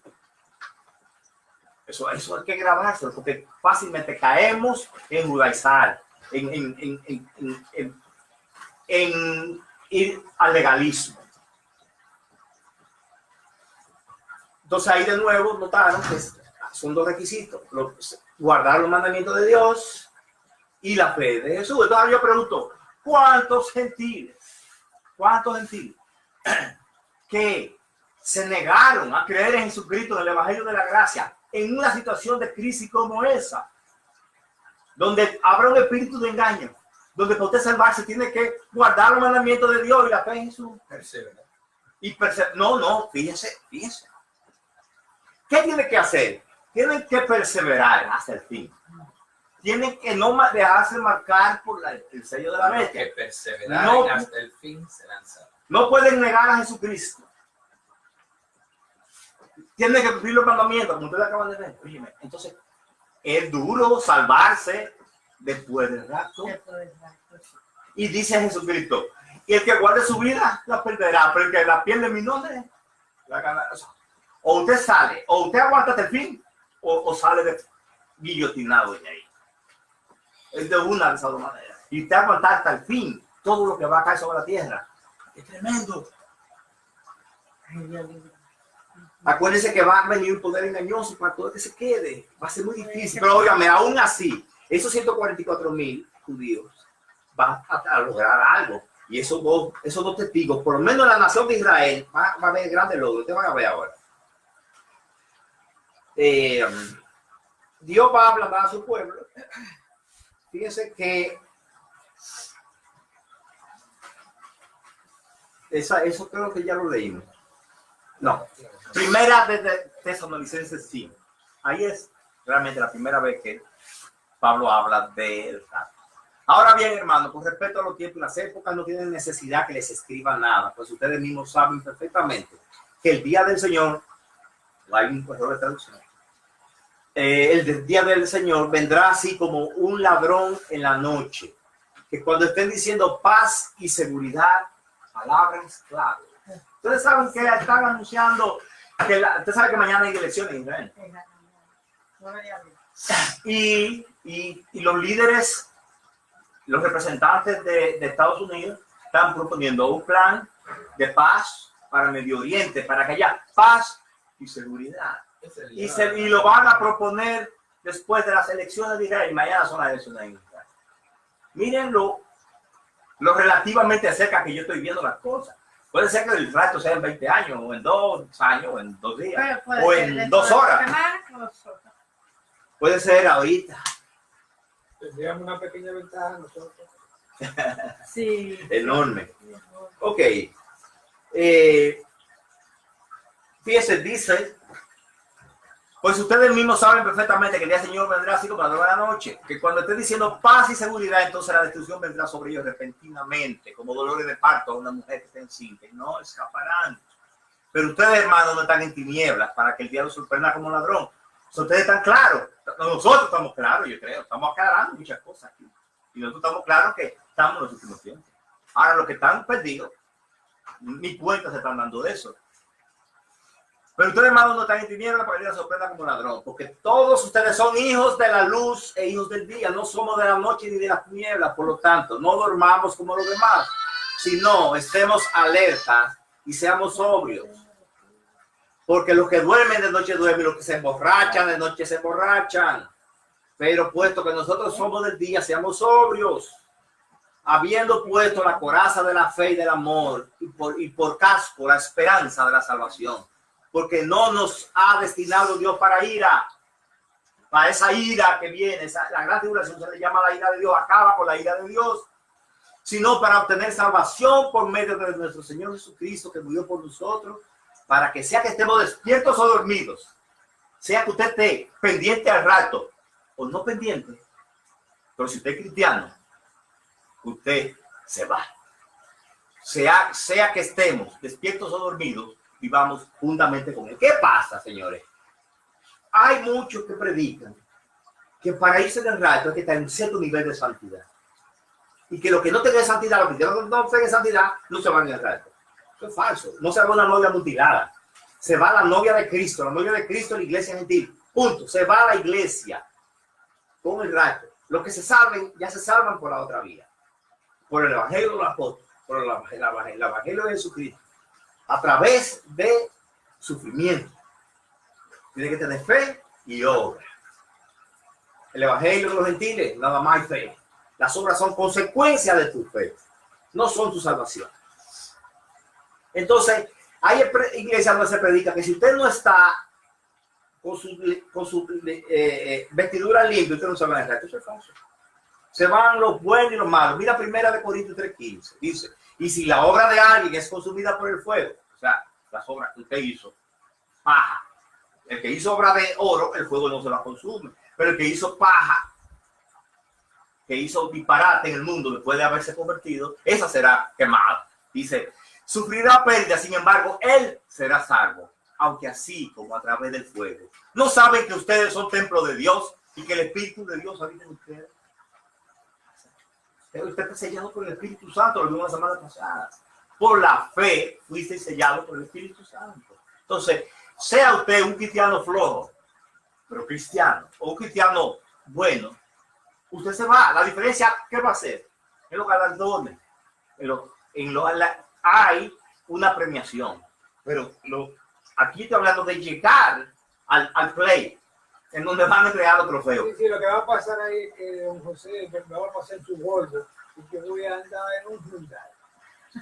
Eso hay que grabárselo, porque fácilmente caemos en judaizar, en ir al legalismo. Entonces ahí de nuevo notaron que son dos requisitos: guardar los mandamientos de Dios y la fe de Jesús. Entonces yo pregunto, ¿cuántos gentiles que se negaron a creer en Jesucristo, en el Evangelio de la Gracia, en una situación de crisis como esa, donde habrá un espíritu de engaño, donde para usted salvarse tiene que guardar los mandamientos de Dios y la fe en Jesús? Persevera. Y no, fíjese. ¿Qué tiene que hacer? Tienen que perseverar hasta el fin. Tienen que no dejarse marcar por el sello de la Los bestia. que perseveraron No. hasta el fin serán salvos. No pueden negar a Jesucristo. Tienen que cumplir los mandamientos, como ustedes acaban de ver. Óyeme, entonces, es duro salvarse después del rapto. Y dice Jesucristo, y el que guarde su vida la perderá, pero el que la pierde en mi nombre la ganará. O usted sale, o usted aguanta hasta el fin, o sale guillotinado de ahí. Es de una de esas dos maneras. Y usted aguanta hasta el fin todo lo que va a caer sobre la tierra. Es tremendo. Acuérdense que va a venir un poder engañoso para todo el que se quede. Va a ser muy difícil. Pero óigame, aún así, esos 144,000 judíos van a lograr algo. Y esos dos testigos, por lo menos en la nación de Israel, va a haber grandes logros. Ustedes van a ver ahora. Dios va a hablar a su pueblo. Fíjense que eso creo que ya lo leímos. No. Primera de Tesalonicenses 5. Ahí es realmente la primera vez que Pablo habla del rapto. Ahora bien, hermano, con respecto a los tiempos y las épocas, no tienen necesidad que les escriba nada, pues ustedes mismos saben perfectamente que el día del Señor, hay un error de traducción, el día del Señor vendrá así como un ladrón en la noche, que cuando estén diciendo paz y seguridad, palabras clave. Ustedes saben que están anunciando que usted sabe que mañana hay elecciones en Israel. Y los líderes, los representantes de Estados Unidos están proponiendo un plan de paz para Medio Oriente, para que haya paz y seguridad. Y lo van a proponer después de las elecciones de Israel. Mañana son las elecciones en Israel. Miren lo relativamente cerca que yo estoy viendo las cosas. Puede ser que el rapto sea en 20 años, o en 2 años, o en 2 días, o en 2 horas. Puede ser ahorita. Tendríamos una pequeña ventaja nosotros. Sí. Enorme. Ok. Fíjense, dice, pues ustedes mismos saben perfectamente que el día del Señor vendrá así como la nueva noche, que cuando esté diciendo paz y seguridad, entonces la destrucción vendrá sobre ellos repentinamente, como dolores de parto a una mujer que está encinta, y no escaparán. Pero ustedes, hermanos, no están en tinieblas para que el diablo sorprenda como ladrón. Ustedes están claros, nosotros estamos claros, yo creo, estamos aclarando muchas cosas aquí. Y nosotros estamos claros que estamos en los últimos tiempos. Ahora, los que están perdidos, ni cuenta se están dando de eso. Pero ustedes, hermanos, no están en tinieblas para que les sorprenda como ladrón, porque todos ustedes son hijos de la luz e hijos del día, no somos de la noche ni de las tinieblas. Por lo tanto, no dormamos como los demás, sino estemos alertas y seamos sobrios. Porque los que duermen de noche duermen, los que se emborrachan de noche se emborrachan. Pero puesto que nosotros somos del día, seamos sobrios, habiendo puesto la coraza de la fe y del amor, y por casco la esperanza de la salvación. Porque no nos ha destinado Dios para ira, para esa ira que viene, la gran tribulación se le llama la ira de Dios, acaba con la ira de Dios, sino para obtener salvación por medio de nuestro Señor Jesucristo, que murió por nosotros, para que sea que estemos despiertos o dormidos, sea que usted esté pendiente al rato o no pendiente, pero si usted es cristiano, usted se va. Sea que estemos despiertos o dormidos, vivamos juntamente con él. ¿Qué pasa, señores? Hay muchos que predican que para irse del rato hay que estar en cierto nivel de santidad. Y que lo que no tenga santidad, lo que no tenga santidad, no se van al rato. Eso es falso. No se va una novia mutilada. Se va la novia de Cristo. La novia de Cristo en la iglesia gentil. Punto. Se va a la iglesia con el rato. Los que se salven, ya se salvan por la otra vía. Por el evangelio de los apóstoles. Por el evangelio de Jesucristo. A través de sufrimiento, Tiene que tener fe y obra. El evangelio de los gentiles, nada más hay fe. Las obras son consecuencia de tu fe, no son tu salvación. Entonces, hay iglesias donde se predica que si usted no está con su vestidura limpia, usted no se va a dejar. Eso es falso. Se van los buenos y los malos. Mira 1 Corintios 3:15. Dice, y si la obra de alguien es consumida por el fuego, o sea, las obras que usted hizo, paja. El que hizo obra de oro, el fuego no se la consume. Pero el que hizo paja, que hizo disparate en el mundo después de haberse convertido, esa será quemada. Dice, sufrirá pérdida, sin embargo, él será salvo, aunque así como a través del fuego. ¿No saben que ustedes son templo de Dios y que el Espíritu de Dios habita en ustedes? Usted está sellado por el Espíritu Santo, lo vimos la semana pasada. Por la fe fuiste sellado por el Espíritu Santo. Entonces, sea usted un cristiano flojo, pero cristiano, o un cristiano bueno, usted se va. La diferencia, ¿qué va a hacer? En los galardones. Hay una premiación, pero aquí estoy hablando de llegar al play, en donde van a entregar los trofeos. Sí, lo que va a pasar ahí es que don José me va a pasar su Volvo y que voy a andar en un Hyundai.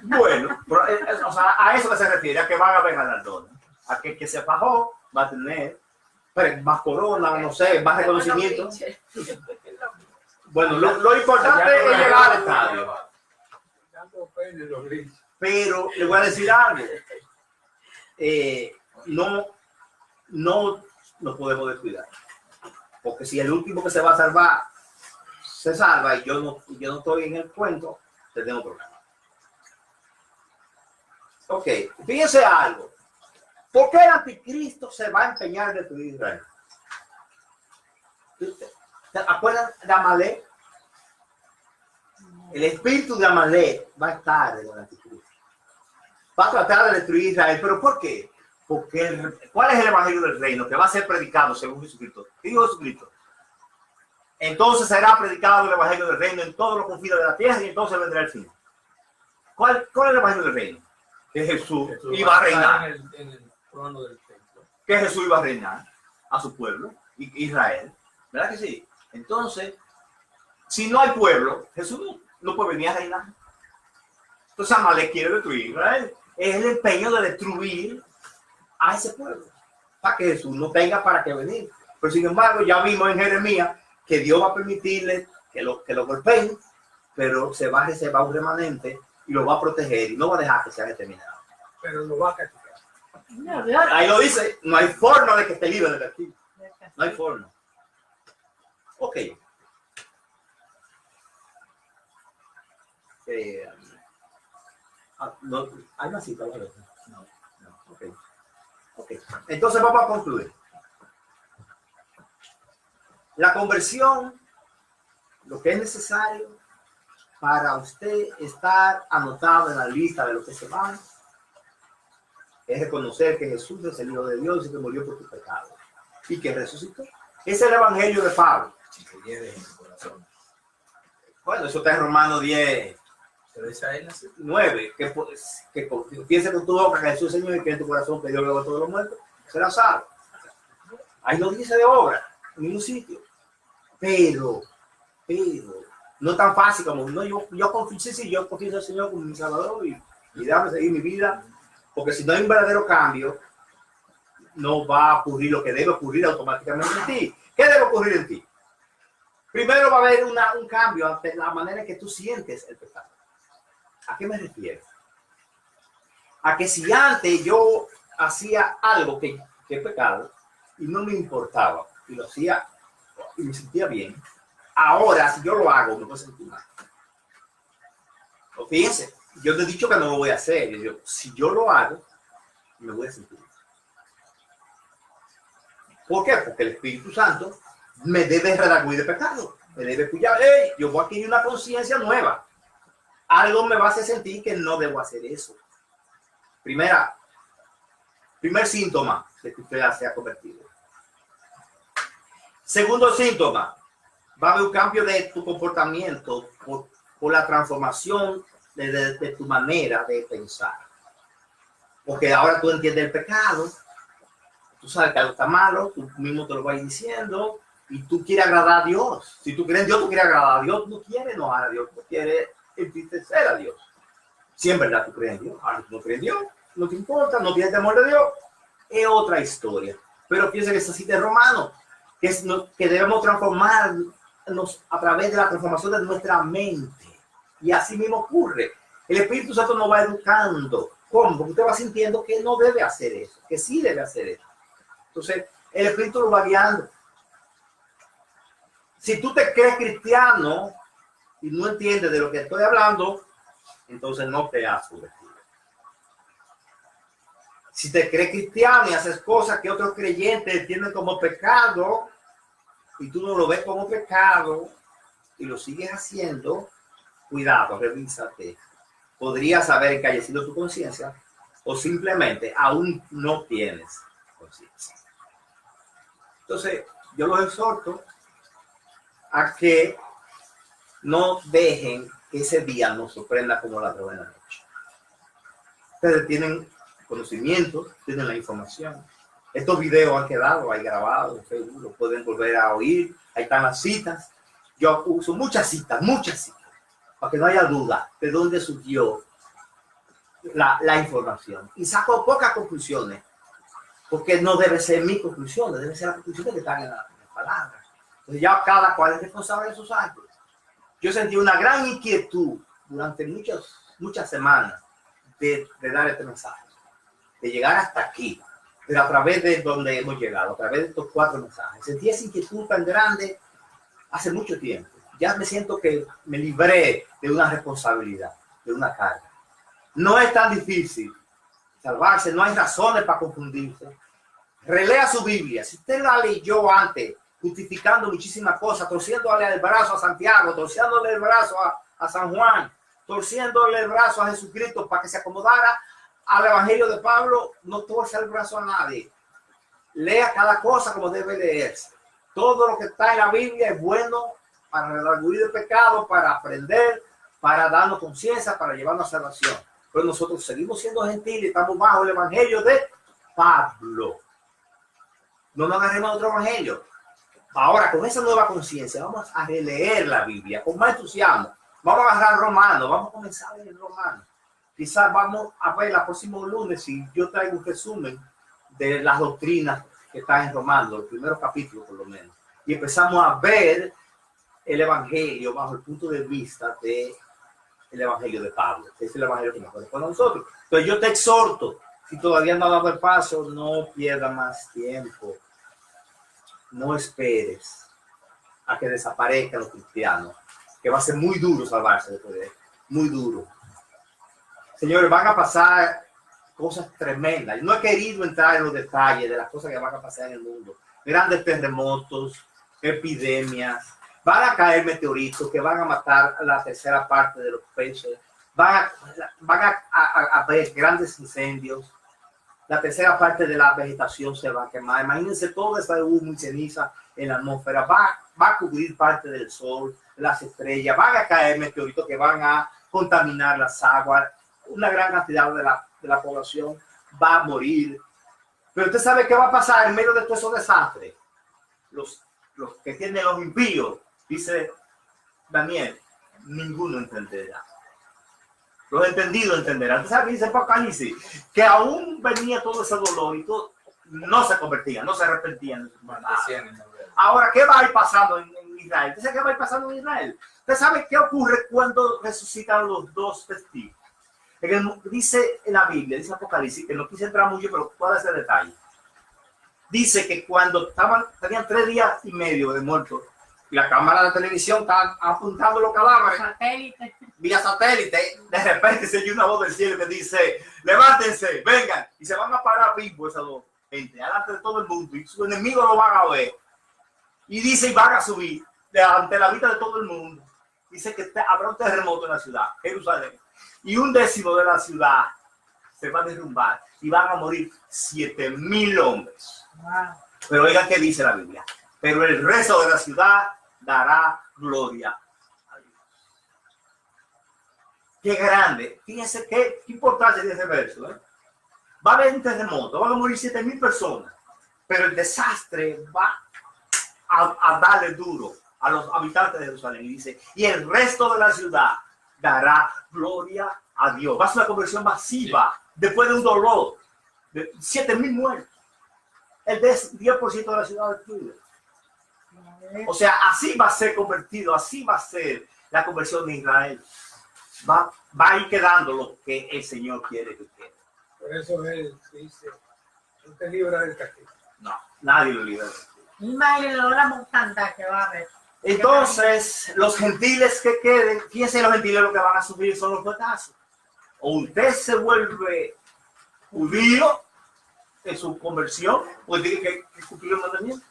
Bueno, pero, o sea, a eso que se refiere, a que van a haber galardones. A que se fajó va a tener más corona, no sé, más reconocimiento. Bueno, lo importante es llegar al estadio. Pero le voy a decir algo. No nos podemos descuidar. Porque si el último que se va a salvar se salva y yo no estoy en el cuento, tenemos problemas. Ok, fíjense algo. ¿Por qué el anticristo se va a empeñar en destruir Israel? ¿Se acuerdan de Amalek? El espíritu de Amalek va a estar en el anticristo. Va a tratar de destruir Israel. ¿Pero por qué? Porque ¿cuál es el evangelio del reino? Que va a ser predicado según Jesucristo. ¿Qué dijo Jesucristo? Entonces será predicado el evangelio del reino en todos los confines de la tierra y entonces vendrá el fin. ¿Cuál es el evangelio del reino? Que Jesús iba a reinar. En el trono del templo. Que Jesús iba a reinar a su pueblo, Israel. ¿Verdad que sí? Entonces, si no hay pueblo, Jesús no puede venir a reinar. Entonces Amalek quiere destruir Israel. Es el empeño de destruir a ese pueblo, para que Jesús no tenga para qué venir. Pero sin embargo, ya vimos en Jeremías que Dios va a permitirle que lo golpeen, pero se va a reservar un remanente y lo va a proteger y no va a dejar que sea exterminado. Pero lo va a castigar. Ahí lo dice, no hay forma de que esté libre de castigo. No hay forma. Ok. No, ¿hay una cita? No. Ok. Entonces vamos a concluir. La conversión, lo que es necesario para usted estar anotado en la lista de lo que se van, es reconocer que Jesús es el Hijo de Dios y que murió por tu pecado y que resucitó. Ese es el evangelio de Pablo. Y que lleves en tu corazón. Bueno, eso está en Romanos 10. Pero esa es la 9, que piensa con tu boca que Jesús es Señor y que en tu corazón que Dios luego a todos los muertos, será salvo. Ahí no dice de obra, en ningún sitio. Pero, no tan fácil como, no, yo confío al Señor como mi Salvador y déjame seguir mi vida, porque si no hay un verdadero cambio, no va a ocurrir lo que debe ocurrir automáticamente en ti. ¿Qué debe ocurrir en ti? Primero va a haber un cambio ante la manera en que tú sientes el pecado. ¿A qué me refiero? A que si antes yo hacía algo que es pecado y no me importaba y lo hacía y me sentía bien, ahora si yo lo hago me puedo sentir mal. O fíjense, yo te he dicho que no lo voy a hacer. Si yo lo hago, me voy a sentir mal. ¿Por qué? Porque el Espíritu Santo me debe redarguir de pecado. Me debe cuidar. Hey, yo voy a adquirir una conciencia nueva. Algo me va a hacer sentir que no debo hacer eso. Primer síntoma de que usted se ha convertido. Segundo síntoma, va a haber un cambio de tu comportamiento por la transformación de tu manera de pensar. Porque ahora tú entiendes el pecado, tú sabes que algo está malo, tú mismo te lo vas diciendo y tú quieres agradar a Dios. Si tú crees en Dios, tú quieres agradar a Dios, tú no quieres enojar a Dios, tú quieres entristecer a Dios. Si en verdad tú crees en Dios, ahora tú no crees en Dios, no te importa, no tienes temor de Dios, es otra historia. Pero piensa que esta cita es romano, que debemos transformarnos a través de la transformación de nuestra mente. Y así mismo ocurre. El Espíritu Santo nos va educando. ¿Cómo? Porque usted va sintiendo que no debe hacer eso, que sí debe hacer eso. Entonces, el Espíritu lo va guiando. Si tú te crees cristiano y no entiendes de lo que estoy hablando, entonces no te has subvertido. Si te crees cristiano y haces cosas que otros creyentes entienden como pecado y tú no lo ves como pecado y lo sigues haciendo, cuidado, revísate. Podrías haber encallecido tu conciencia o simplemente aún no tienes conciencia. Entonces, yo los exhorto a que no dejen que ese día nos sorprenda como la buena noche. Ustedes tienen conocimiento, tienen la información. Estos videos han quedado ahí grabados en Facebook, lo pueden volver a oír. Ahí están las citas. Yo uso muchas citas, para que no haya duda de dónde surgió la información. Y saco pocas conclusiones, porque no debe ser mi conclusión, debe ser la conclusión que están en la palabra. Entonces ya cada cual es responsable de sus actos. Yo sentí una gran inquietud durante muchas semanas de dar este mensaje, de llegar hasta aquí, pero a través de donde hemos llegado, a través de estos 4 mensajes. Sentí esa inquietud tan grande hace mucho tiempo. Ya me siento que me libré de una responsabilidad, de una carga. No es tan difícil salvarse, no hay razones para confundirse. Relea su Biblia. Si usted la leyó antes, justificando muchísimas cosas, torciéndole el brazo a Santiago, torciéndole el brazo a San Juan, torciéndole el brazo a Jesucristo para que se acomodara al Evangelio de Pablo, no torce el brazo a nadie. Lea cada cosa como debe leerse. Todo lo que está en la Biblia es bueno para redarguir el pecado, para aprender, para darnos conciencia, para llevarnos a salvación. Pero nosotros seguimos siendo gentiles, estamos bajo el Evangelio de Pablo. No nos agarremos a otro Evangelio. Ahora, con esa nueva conciencia, vamos a releer la Biblia con más entusiasmo. Vamos a agarrar Romanos, vamos a comenzar en Romanos. Quizás vamos a ver el próximo lunes si yo traigo un resumen de las doctrinas que están en Romanos, los primeros capítulos por lo menos. Y empezamos a ver el Evangelio bajo el punto de vista del Evangelio de Pablo, que es el Evangelio que nos corresponde a nosotros. Entonces yo te exhorto, si todavía no has dado el paso, no pierdas más tiempo. No esperes a que desaparezcan los cristianos, que va a ser muy duro salvarse después de esto, muy duro. Señores, van a pasar cosas tremendas. No he querido entrar en los detalles de las cosas que van a pasar en el mundo. Grandes terremotos, epidemias, van a caer meteoritos que van a matar a la tercera parte de los peces, van a haber grandes incendios. La tercera parte de la vegetación se va a quemar. Imagínense toda esa humo y ceniza en la atmósfera. Va a cubrir parte del sol, las estrellas. Van a caer meteoritos que van a contaminar las aguas. Una gran cantidad de la población va a morir. Pero usted sabe qué va a pasar en medio de todos esos desastres. Los que tienen los impíos, dice Daniel, ninguno entenderá. Los entendidos entenderán. ¿Usted sabe? Dice Apocalipsis que aún venía todo ese dolor y todo, no se convertían, no se arrepentían. Ahora, ¿qué va a ir pasando en Israel? ¿Usted sabe qué va a ir pasando en Israel? ¿Usted sabe qué ocurre cuando resucitan los 2 testigos? Dice en la Biblia, dice Apocalipsis, que no quise entrar mucho, pero puedo hacer detalle. Dice que cuando tenían 3 días y medio de muertos, y la cámara de televisión está apuntando los cadáveres. Satélite. Vía satélite, de repente se oye una voz del cielo que dice, levántense, vengan, y se van a parar vivos esas 2 gente, delante de todo el mundo, y sus enemigos lo van a ver. Y dice, y van a subir ante la vista de todo el mundo. Dice que habrá un terremoto en la ciudad, Jerusalén, y 1/10 de la ciudad se va a derrumbar, y van a morir 7,000 hombres. Wow. Pero oigan qué dice la Biblia, pero el resto de la ciudad dará gloria a Dios. Qué grande. Fíjense qué importancia tiene ese verso. Va a haber un terremoto, van a morir 7,000 personas. pero el desastre va a darle duro a los habitantes de Jerusalén. Y dice, y el resto de la ciudad dará gloria a Dios. Va a ser una conversión masiva después de un dolor de 7,000 muertos. El 10% de la ciudad destruida. O sea, así va a ser convertido, así va a ser la conversión de Israel. Va a ir quedando lo que el Señor quiere que quede. Por eso él dice, no te libra del castigo. No, nadie lo libera. Imagínense la mortandad que va a haber. Entonces, los gentiles que queden, fíjense, los gentiles lo que van a sufrir son los retazos. O usted se vuelve judío en su conversión, pues tiene que cumplir el mandamiento.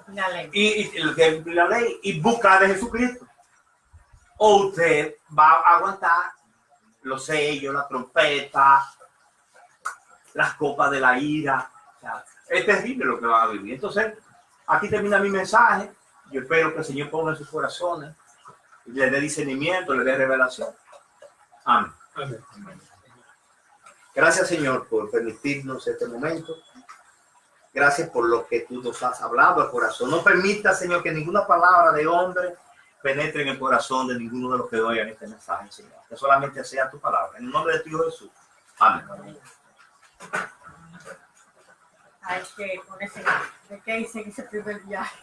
La ley. Y el que cumplir la ley y buscar de Jesucristo. O usted va a aguantar los sellos, la trompeta, las copas de la ira. O sea, es terrible lo que van a vivir. Entonces, aquí termina mi mensaje. Yo espero que el Señor ponga en sus corazones y le dé discernimiento, le dé revelación. Amén. Amén. Gracias, Señor, por permitirnos este momento. Gracias por lo que tú nos has hablado al corazón. No permita, Señor, que ninguna palabra de hombre penetre en el corazón de ninguno de los que oigan este mensaje, Señor. Que solamente sea tu palabra. En el nombre de tu Hijo Jesús. Amén. Ay, que con ese, ¿de qué hice ese primer viaje?